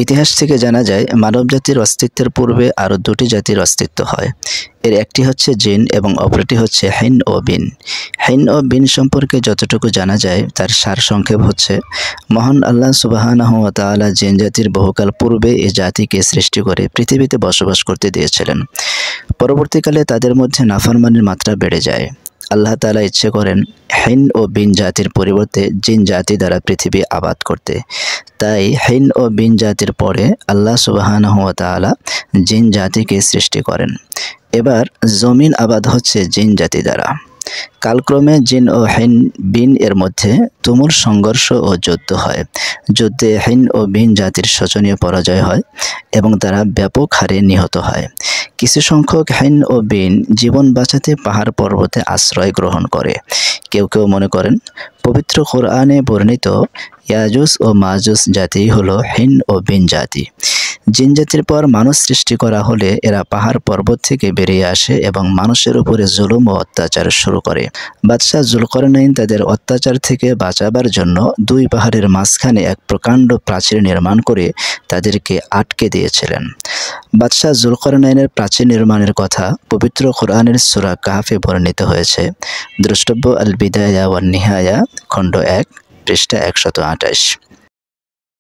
ইতিহাস থেকে জানা যায় মানবজাতির অস্তিত্বের পূর্বে আরও দুটি জাতির অস্তিত্ব হয়। এর একটি হচ্ছে জিন এবং অপরটি হচ্ছে হিন ও বিন। হিন ও বিন সম্পর্কে যতটুকু জানা যায় তার সারসংক্ষেপ হচ্ছে, মহান আল্লাহ সুবহানাহু ওয়া তাআলা জিন জাতির বহুকাল পূর্বে এই জাতিকে সৃষ্টি করে পৃথিবীতে বসবাস করতে দিয়েছিলেন। পরবর্তীকালে তাদের মধ্যে নাফরমানির মাত্রা বেড়ে যায়। আল্লাহ তাআলা ইচ্ছে করেন হিন ও বিন জাতির পরিবর্তে জিন জাতি দ্বারা পৃথিবী আবাদ করতে। তাই হিন ও বিন জাতির পরে আল্লাহ সুবহানাহু ওয়া তাআলা জিন জাতিকে সৃষ্টি করেন। এবার জমিন আবাদ হচ্ছে জিন জাতি দ্বারা। কালক্রমে জিন ও হিন বিন এর মধ্যে তুমুল সংঘর্ষ ও যুদ্ধ হয়। যুদ্ধে হিন ও বিন জাতির শোচনীয় পরাজয় হয় এবং তারা ব্যাপক হারে নিহত হয়। কিছু সংখ্যক হিন ও বিন জীবন বাঁচাতে পাহাড় পর্বতে আশ্রয় গ্রহণ করে। কেউ কেউ মনে করেন পবিত্র কোরআনে বর্ণিত ইয়াজুজ ও মাজুজ জাতি হলো হিন ও বিন জাতি। জিন জাতির পর মানুষ সৃষ্টি করা হলে এরা পাহাড় পর্বত থেকে বেরিয়ে আসে এবং মানুষের উপরে জুলুম ও অত্যাচার শুরু করে। বাদশাহ জুলকারনাইন তাদের অত্যাচার থেকে বাঁচাবার জন্য দুই পাহাড়ের মাঝখানে এক প্রকাণ্ড প্রাচীর নির্মাণ করে তাদেরকে আটকে দিয়েছিলেন। বাদশাহ জুলকারনাইনের প্রাচীর নির্মাণের কথা পবিত্র কোরআনের সূরা কাহফে বর্ণিত হয়েছে। দ্রষ্টব্য আল বিদায়া ওয়ান নিহায়া খণ্ড 1 পৃষ্ঠা 128।